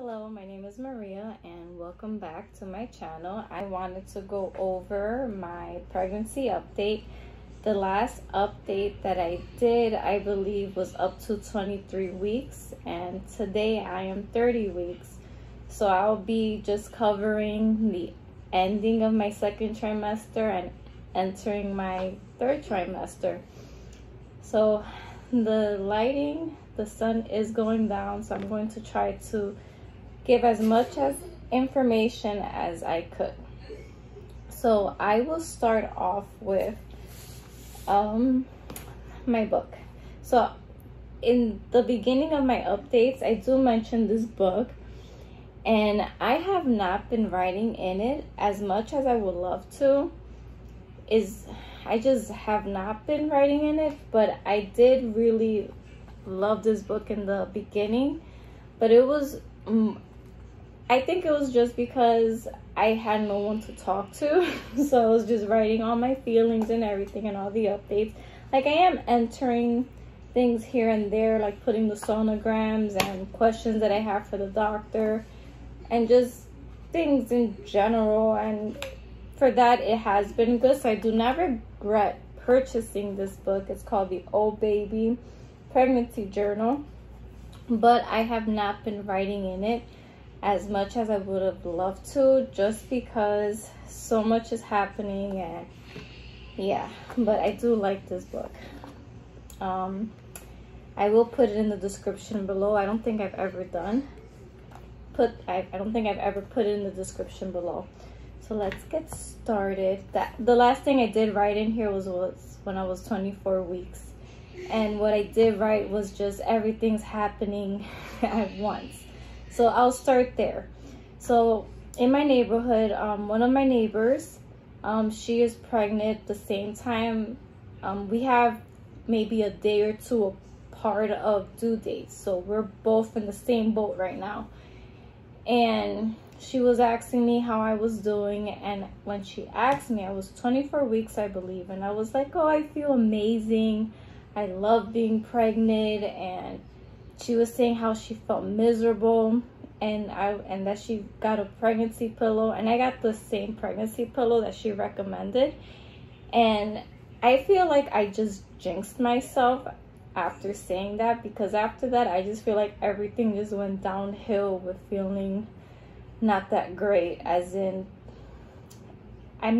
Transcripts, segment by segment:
Hello, my name is Maria and welcome back to my channel. I wanted to go over my pregnancy update. The last update that I did, I believe, was up to 23 weeks, and today I am 30 weeks. So I'll be just covering the ending of my second trimester and entering my third trimester. So the lighting, the sun is going down, so I'm going to try to give as much as information as I could. So I will start off with my book. So in the beginning of my updates, I do mention this book, and I have not been writing in it as much as I would love to. I just have not been writing in it, but I did really love this book in the beginning. But it was I think it was just because I had no one to talk to. So I was just writing all my feelings and everything and all the updates. Like, I am entering things here and there, like putting the sonograms and questions that I have for the doctor and just things in general. And for that, it has been good. So I do not regret purchasing this book. It's called the Oh Baby Pregnancy Journal. But I have not been writing in it as much as I would have loved to, just because so much is happening. And yeah, but I do like this book. I will put it in the description below. I don't think I've ever I don't think I've ever put it in the description below. So let's get started. The last thing I did write in here was when I was 24 weeks. And what I did write was just everything's happening at once. So I'll start there. So in my neighborhood, one of my neighbors, she is pregnant the same time. We have maybe a day or two apart of due dates. So we're both in the same boat right now. And she was asking me how I was doing. And when she asked me, I was 24 weeks, I believe. And I was like, oh, I feel amazing. I love being pregnant. And she was saying how she felt miserable, and that she got a pregnancy pillow, and I got the same pregnancy pillow that she recommended. And I feel like I just jinxed myself after saying that, because after that I just feel like everything just went downhill with feeling not that great. As in, I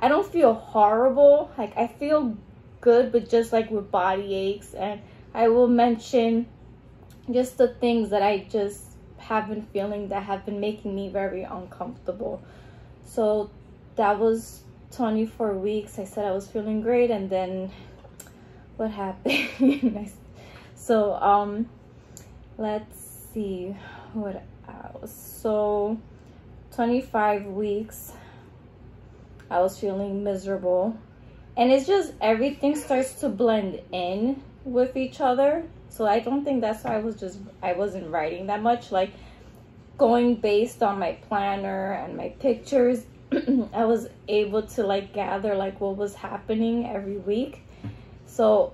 don't feel horrible, like I feel good, but just like with body aches. And I will mention just the things that I just have been feeling that have been making me very uncomfortable. So that was 24 weeks. I said I was feeling great, and then what happened? So let's see what else. So 25 weeks I was feeling miserable, and it's just everything starts to blend in with each other. So I don't think that's why I wasn't writing that much. Like, going based on my planner and my pictures, I was able to like gather like what was happening every week. So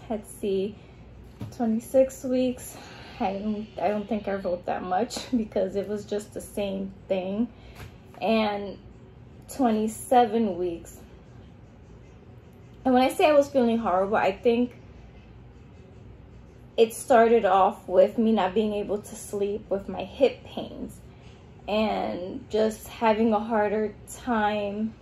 let's see, 26 weeks. I don't think I wrote that much because it was just the same thing. And 27 weeks. And when I say I was feeling horrible, I think it started off with me not being able to sleep with my hip pains and just having a harder time,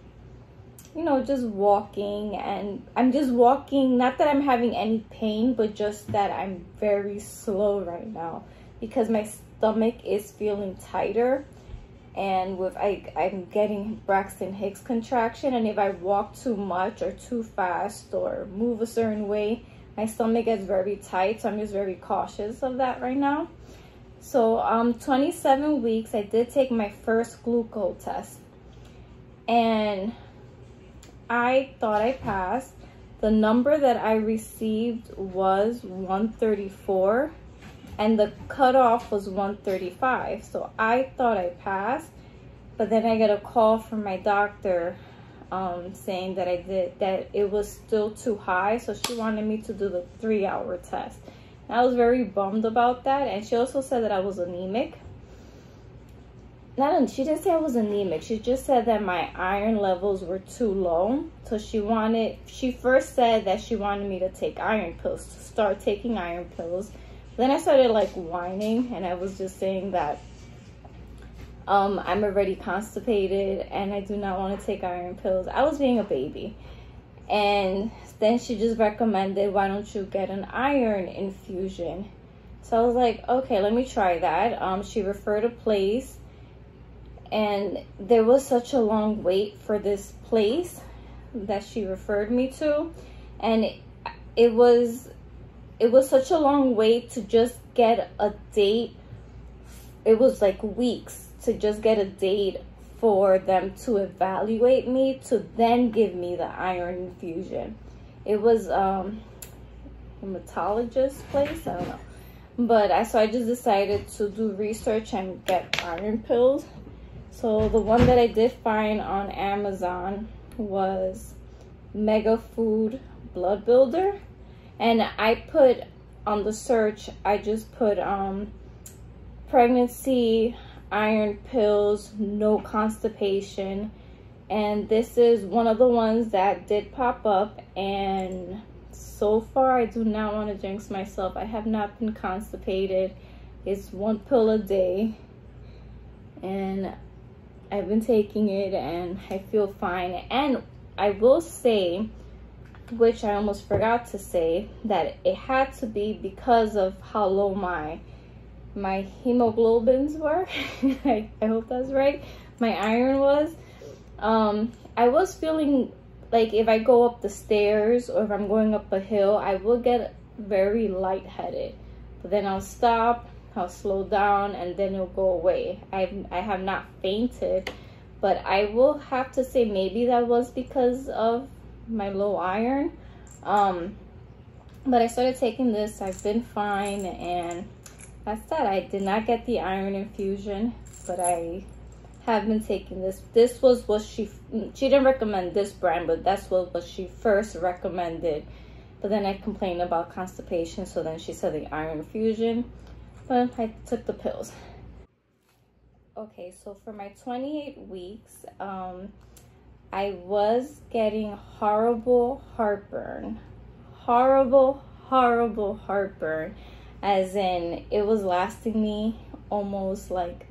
you know, just walking. And I'm just walking, not that I'm having any pain, but just that I'm very slow right now because my stomach is feeling tighter. And I'm getting Braxton Hicks contraction, and if I walk too much or too fast or move a certain way, my stomach gets very tight. So I'm just very cautious of that right now. So 27 weeks, I did take my first Gluco test, and I thought I passed. The number that I received was 134, and the cutoff was 135. So I thought I passed, but then I get a call from my doctor saying that it was still too high, so she wanted me to do the 3-hour test. I was very bummed about that. And she also said that I was anemic. She didn't say I was anemic. She just said that my iron levels were too low. So she first said that she wanted me to take iron pills, to start taking iron pills. Then I started like whining, and I was just saying that I'm already constipated and I do not want to take iron pills. I was being a baby. And then she just recommended, why don't you get an iron infusion? So I was like, okay, let me try that. She referred a place, and there was such a long wait for this place that she referred me to, and it was such a long wait to just get a date. It was like weeks to just get a date for them to evaluate me, to then give me the iron infusion. It was a hematologist place, I don't know. But so I just decided to do research and get iron pills. So the one that I did find on Amazon was Mega Food Blood Builder. And I put on the search, I just put pregnancy, iron pills, no constipation. And this is one of the ones that did pop up. And so far, I do not want to jinx myself. I have not been constipated. It's 1 pill a day. And I've been taking it and I feel fine. And I will say, which I almost forgot to say, that it had to be because of how low my hemoglobins were. I hope that's right. My iron was. I was feeling like if I go up the stairs or if I'm going up a hill, I will get very lightheaded. But then I'll stop, I'll slow down, and then it'll go away. I have not fainted, but I will have to say maybe that was because of my low iron. But I started taking this. I've been fine, and that's that. I did not get the iron infusion, but I have been taking this. This was what she didn't recommend this brand, but that's what she first recommended. But then I complained about constipation, so then she said the iron infusion, but I took the pills. Okay, so for my 28 weeks, I was getting horrible heartburn. Horrible heartburn. As in, it was lasting me almost like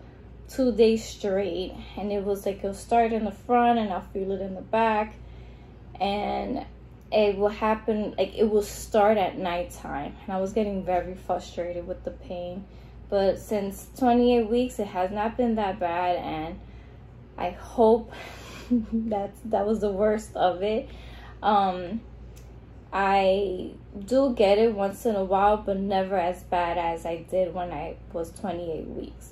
2 days straight. And it was like, it'll start in the front and I'll feel it in the back. And it will happen, like it will start at nighttime. And I was getting very frustrated with the pain. But since 28 weeks, it has not been that bad. And I hope that was the worst of it. I do get it once in a while, but never as bad as I did when I was 28 weeks.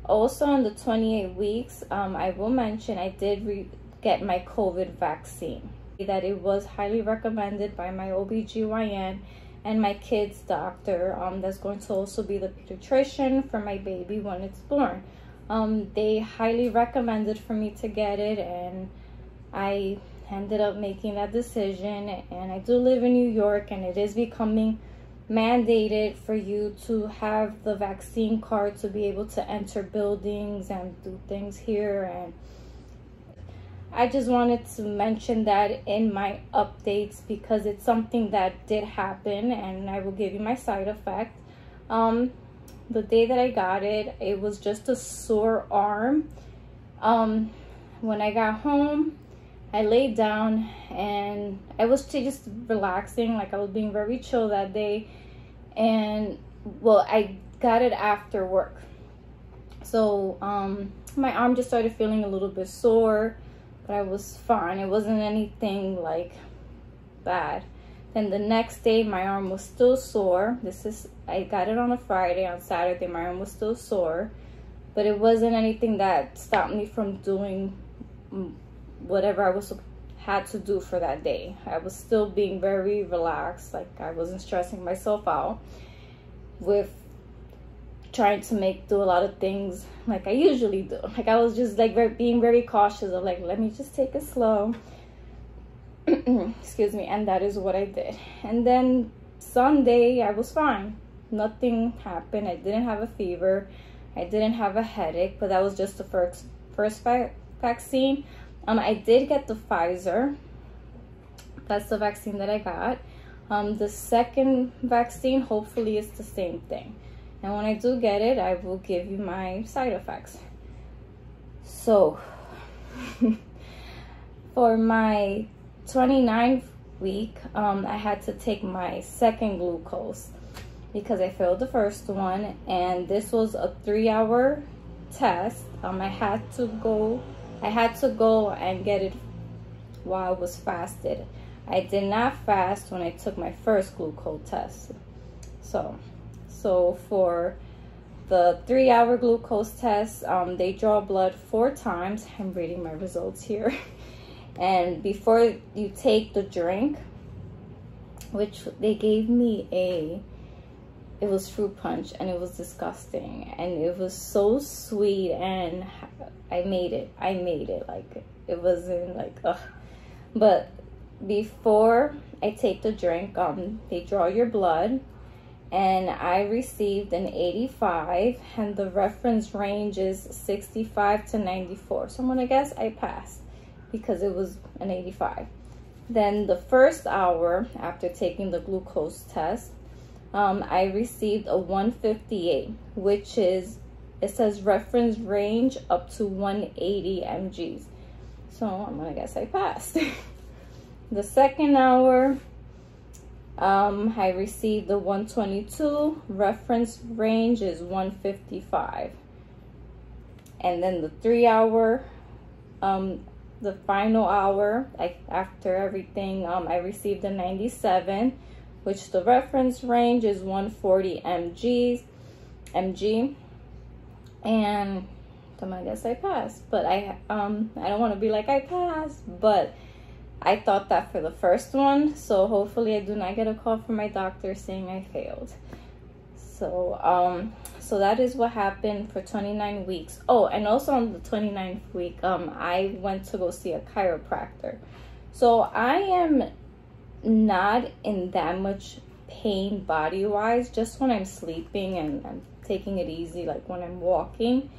Also, in the 28 weeks, I will mention I did get my COVID vaccine. That it was highly recommended by my OBGYN and my kid's doctor. That's going to also be the pediatrician for my baby when it's born. They highly recommended for me to get it, and I ended up making that decision. And I do live in New York, and it is becoming mandated for you to have the vaccine card to be able to enter buildings and do things here. And I just wanted to mention that in my updates because it's something that did happen, and I will give you my side effect. The day that I got it, it was just a sore arm. When I got home, I laid down and I was just relaxing, like I was being very chill that day. And well, I got it after work. So my arm just started feeling a little bit sore, but I was fine. It wasn't anything like bad. Then the next day, my arm was still sore. I got it on a Friday. On Saturday, my arm was still sore, but it wasn't anything that stopped me from doing whatever I had to do for that day. I was still being very relaxed. Like I wasn't stressing myself out with trying to do a lot of things like I usually do. Like I was just like being very cautious of like, let me just take it slow. Excuse me. And that is what I did. And then Sunday I was fine. nothing happened. I didn't have a fever. I didn't have a headache, but that was just the first vaccine. I did get the Pfizer. That's the vaccine that I got. The second vaccine, hopefully it's the same thing. And when I do get it, I will give you my side effects. So, for my 29th week, I had to take my second glucose because I failed the first one, and this was a 3-hour test. I had to go and get it while I was fasted. I did not fast when I took my first glucose test. So for the 3-hour glucose test, they draw blood 4 times. I'm reading my results here. And before you take the drink, which they gave me it was fruit punch, and it was disgusting, and it was so sweet, and I made it like, it wasn't like, ugh. But before I take the drink, they draw your blood, and I received an 85, and the reference range is 65 to 94. So I'm gonna guess I passed because it was an 85. Then the first hour after taking the glucose test, I received a 158, which is, it says reference range up to 180 mgs. So I'm gonna guess I passed. The second hour, I received the 122, reference range is 155. And then the 3-hour, the final hour, like after everything, I received a 97, which the reference range is 140 mg. And I guess I passed, but I don't want to be like I passed, but I thought that for the first one, so hopefully I do not get a call from my doctor saying I failed. So so that is what happened for 29 weeks. Oh, and also on the 29th week, I went to go see a chiropractor. So I am not in that much pain body wise, just when I'm sleeping and I'm taking it easy, like when I'm walking.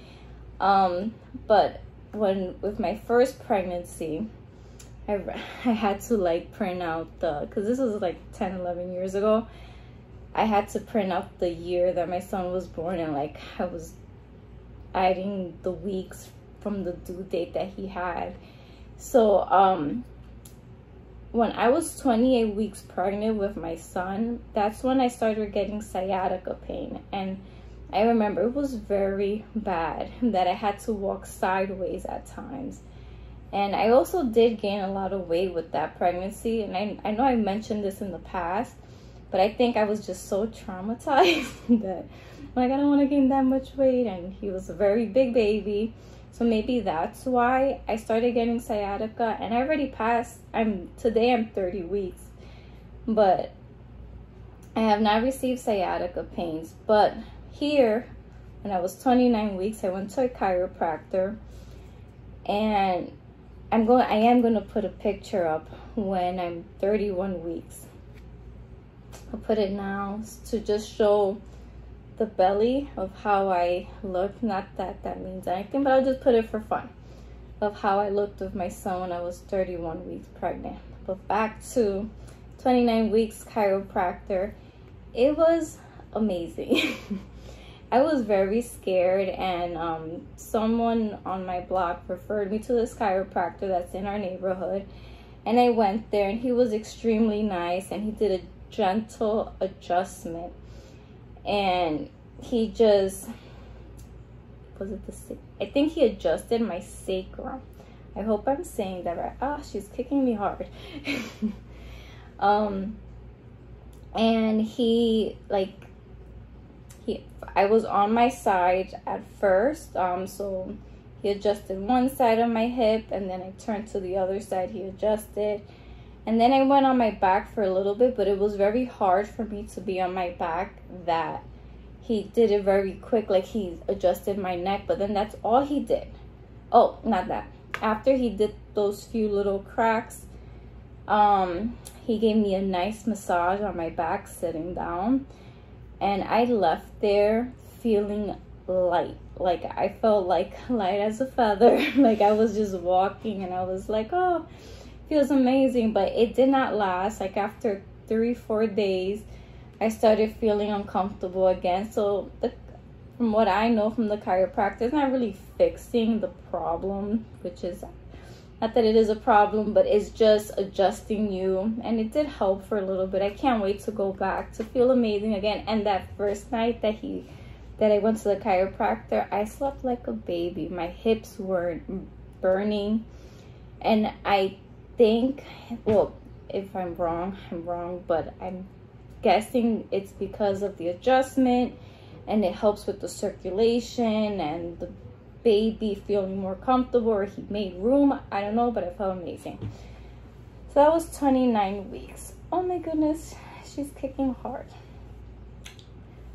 But with my first pregnancy, I had to like print out because this was like 10-11 years ago. I had to print out the year that my son was born, and like I was adding the weeks from the due date that he had. So when I was 28 weeks pregnant with my son, that's when I started getting sciatica pain. And I remember it was very bad, that I had to walk sideways at times. And I also did gain a lot of weight with that pregnancy. And I know I mentioned this in the past, but I think I was just so traumatized that like I don't want to gain that much weight. And he was a very big baby. So maybe that's why I started getting sciatica. And I already passed, today I'm 30 weeks. But I have not received sciatica pains. But here, when I was 29 weeks, I went to a chiropractor. And I am going to put a picture up when I'm 31 weeks. I'll put it now to just show the belly of how I look. Not that that means anything, but I'll just put it for fun, of how I looked with my son when I was 31 weeks pregnant. But back to 29 weeks chiropractor. It was amazing. I was very scared, and someone on my block referred me to this chiropractor that's in our neighborhood, and I went there, and he was extremely nice, and he did a gentle adjustment, and he just, I think he adjusted my sacrum. I hope I'm saying that right. Ah, she's kicking me hard. And I was on my side at first, so he adjusted one side of my hip, and then I turned to the other side, he adjusted, and then I went on my back for a little bit, but it was very hard for me to be on my back, that he did it very quick, like he adjusted my neck, but then that's all he did. Oh, not that. After he did those few little cracks, he gave me a nice massage on my back sitting down. and I left there feeling light. Like I felt like light as a feather. Like I was just walking and I was like, oh, feels amazing. But it did not last. Like after 3-4 days, I started feeling uncomfortable again. So from what I know from the chiropractor, it's not really fixing the problem, which is not that it is a problem, but it's just adjusting you. And it did help for a little bit. I can't wait to go back to feel amazing again. And that first night that I went to the chiropractor, I slept like a baby. My hips weren't burning. And I think, well, if I'm wrong, but I'm guessing it's because of the adjustment, and it helps with the circulation and the baby feeling more comfortable, or he made room. I don't know, but I felt amazing. So that was 29 weeks. Oh my goodness, she's kicking hard.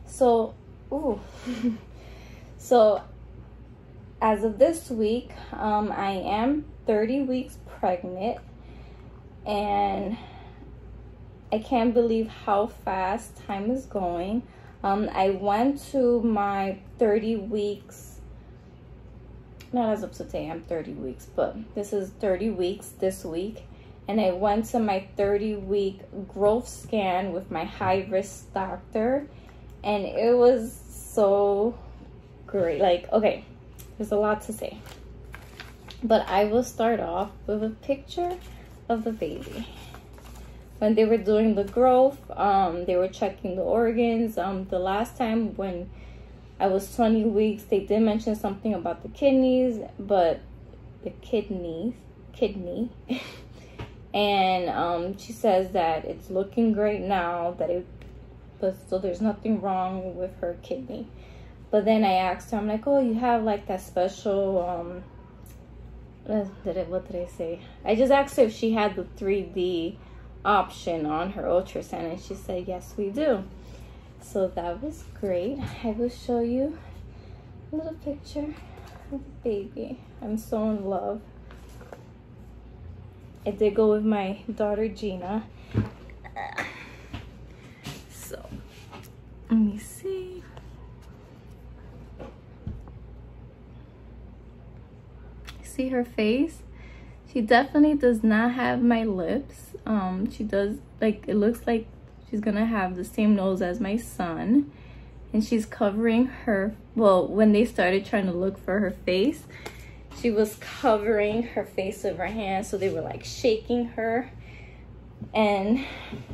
So, ooh. So as of this week, I am 30 weeks pregnant, and I can't believe how fast time is going. I went to my 30 weeks, not as of today, I'm 30 weeks, but this is 30 weeks this week. And I went to my 30-week growth scan with my high-risk doctor, and it was so great. Like, okay, there's a lot to say, but I will start off with a picture of the baby. When they were doing the growth, they were checking the organs. The last time when I was 20 weeks, they did mention something about the kidneys, but the kidney. And she says that it's looking great now, but still there's nothing wrong with her kidney. But then I asked her, I'm like, oh, you have like that special, what did I say? I just asked her if she had the 3D option on her ultrasound, and she said, yes, we do. So that was great. I will show you a little picture of the baby. I'm so in love. I did go with my daughter Gina. So let me see. See her face? She definitely does not have my lips. She does, like, it looks like she's gonna have the same nose as my son. And she's covering her, well, when they started trying to look for her face, she was covering her face with her hands, so they were like shaking her. And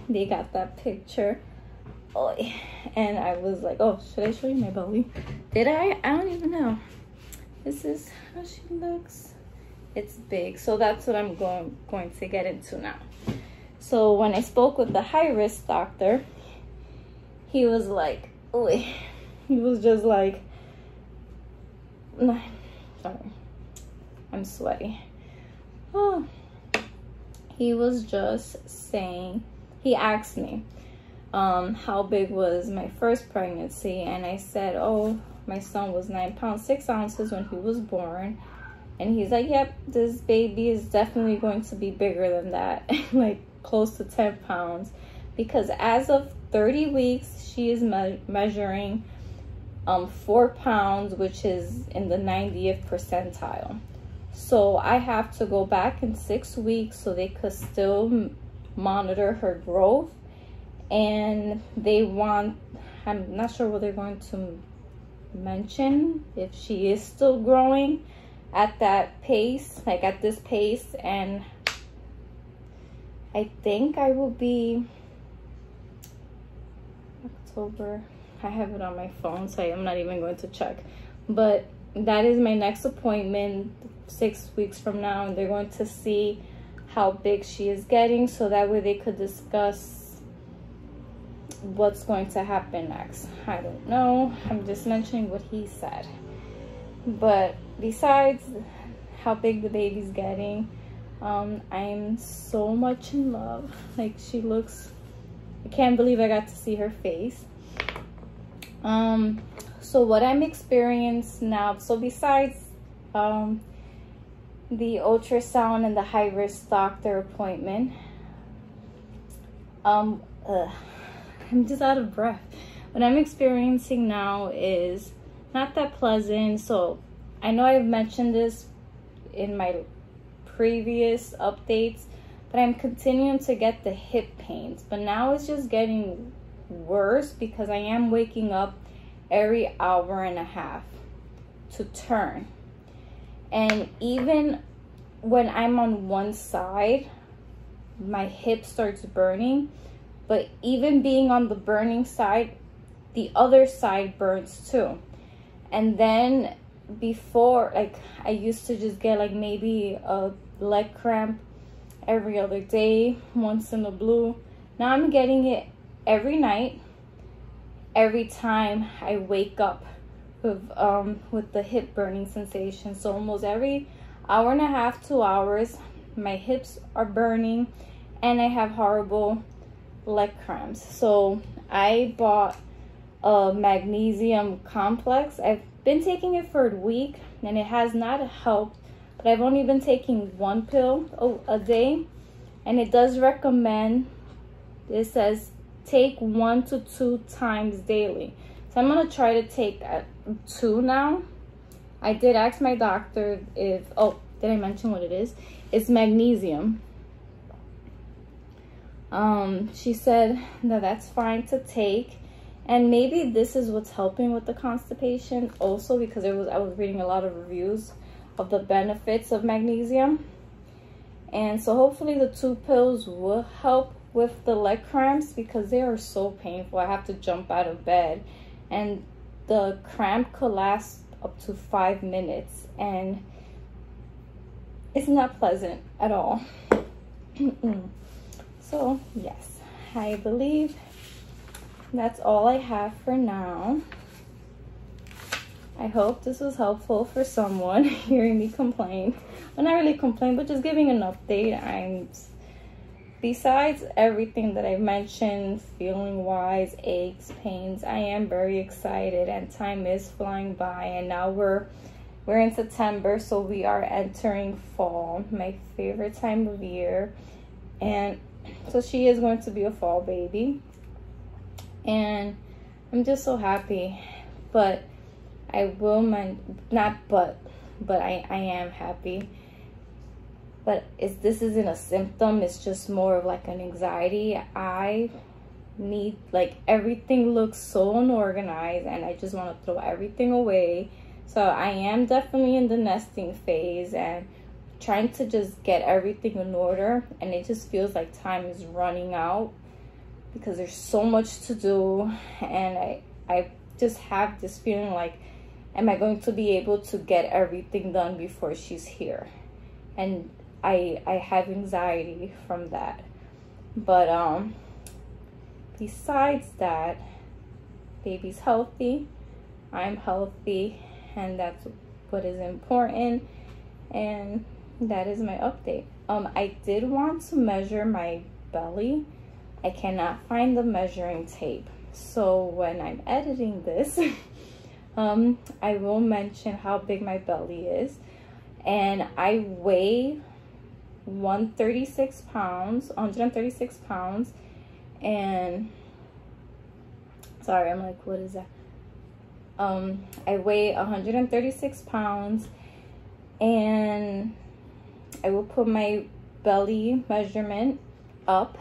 they got that picture. Oh, and I was like, oh, should I show you my belly? Did I? I don't even know. This is how she looks. It's big. So that's what I'm going to get into now. So when I spoke with the high-risk doctor, he was like, oh, he was just like, sorry, I'm sweaty. Oh, he was just saying, he asked me how big was my first pregnancy, and I said, oh, my son was 9 pounds 6 ounces when he was born. And he's like, yep, this baby is definitely going to be bigger than that, like close to 10 pounds. Because as of 30 weeks, she is measuring 4 pounds, which is in the 90th percentile. So I have to go back in 6 weeks so they could still monitor her growth. And they want, I'm not sure what they're going to mention, if she is still growing at that pace, like at this pace. And I think I will be October. I have it on my phone, so I'm not even going to check. But that is my next appointment 6 weeks from now, and they're going to see how big she is getting, so that way they could discuss what's going to happen next. I don't know. I'm just mentioning what he said. But besides how big the baby's getting, I'm so much in love. Like, she looks, I can't believe I got to see her face. So what I'm experiencing now, so besides the ultrasound and the high-risk doctor appointment, I'm just out of breath. what I'm experiencing now is not that pleasant. So I know I've mentioned this in my previous updates, but I'm continuing to get the hip pains, but now it's just getting worse because I am waking up every hour and a half to turn. And even when I'm on one side, my hip starts burning, but even being on the burning side, the other side burns too. And then before, like, I used to just get like maybe a leg cramp every other day, once in a blue. Now I'm getting it every night, every time I wake up with the hip burning sensation. So almost every hour and a half, 2 hours, my hips are burning and I have horrible leg cramps. So I bought a magnesium complex. I've been taking it for a week and it has not helped, but I've only been taking 1 pill a day, and it does recommend, it says take 1 to 2 times daily. So I'm gonna try to take 2 now. I did ask my doctor if, oh, did I mention what it is? It's magnesium. She said that that's fine to take, and maybe this is what's helping with the constipation also, because I was reading a lot of reviews of the benefits of magnesium. And so hopefully the 2 pills will help with the leg cramps, because they are so painful. I have to jump out of bed, and the cramp could last up to 5 minutes, and it's not pleasant at all. So yes, I believe that's all I have for now. I hope this was helpful for someone hearing me complain. Well, not really complain, but just giving an update. Besides everything that I mentioned, feeling wise, aches, pains, I am very excited, and time is flying by. And now we're in September, so we are entering fall, my favorite time of year. And so she is going to be a fall baby, and I'm just so happy. But I will but I am happy. But this isn't a symptom, it's just more of like an anxiety. I need, like, everything looks so unorganized and I just want to throw everything away. So I am definitely in the nesting phase and trying to just get everything in order, and it just feels like time is running out because there's so much to do, and I just have this feeling like, am I going to be able to get everything done before she's here? And I have anxiety from that. But besides that, baby's healthy, I'm healthy, and that's what is important. And that is my update. I did want to measure my belly. I cannot find the measuring tape, so when I'm editing this I will mention how big my belly is. And I weigh 136 pounds, and sorry, I'm like, what is that? I weigh 136 pounds, and I will put my belly measurement up.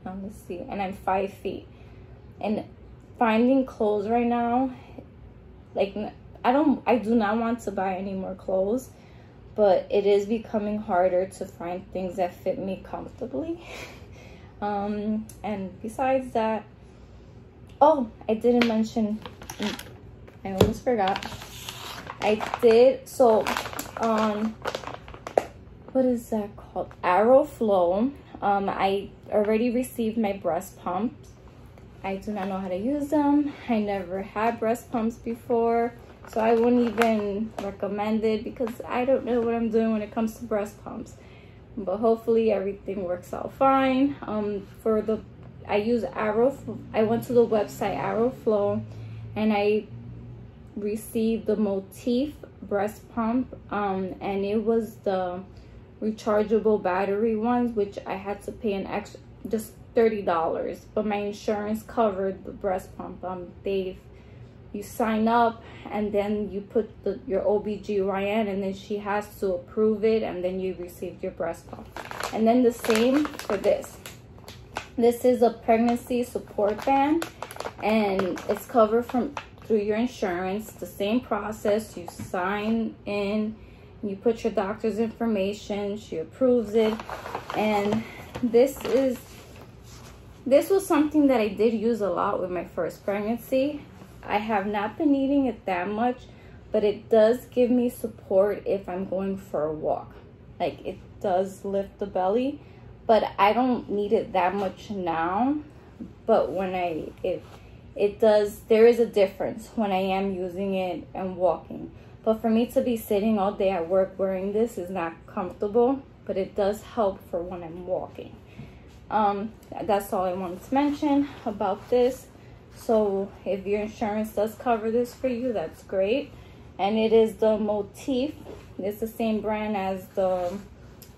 Let's see, and I'm 5 feet. And finding clothes right now, like, I do not want to buy any more clothes, but it is becoming harder to find things that fit me comfortably. And besides that, oh, I didn't mention, I almost forgot. I did, so what is that called? Aeroflow. I already received my breast pumps. I do not know how to use them. I never had breast pumps before, so I wouldn't even recommend it because I don't know what I'm doing when it comes to breast pumps. But hopefully everything works out fine. I use Aeroflow. I went to the website Aeroflow, and I received the Motif breast pump, and it was the rechargeable battery ones, which I had to pay an extra, just $30, but my insurance covered the breast pump. You sign up, and then you put your OBGYN, and then she has to approve it, and then you receive your breast pump. And then the same for this. This is a pregnancy support band, and it's covered through your insurance. The same process. You sign in, you put your doctor's information, she approves it. And this was something that I did use a lot with my first pregnancy. I have not been eating it that much, but it does give me support if I'm going for a walk. Like, it does lift the belly, but I don't need it that much now. But when it does, there is a difference when I am using it and walking. But for me to be sitting all day at work wearing this is not comfortable, but it does help for when I'm walking. That's all I wanted to mention about this. So if your insurance does cover this for you, that's great. And it is the Motif. It's the same brand as the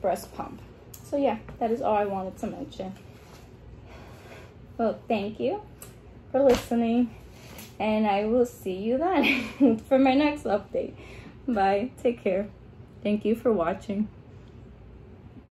breast pump. So yeah, that is all I wanted to mention. Well, thank you for listening, and I will see you then for my next update. Bye. Take care. Thank you for watching.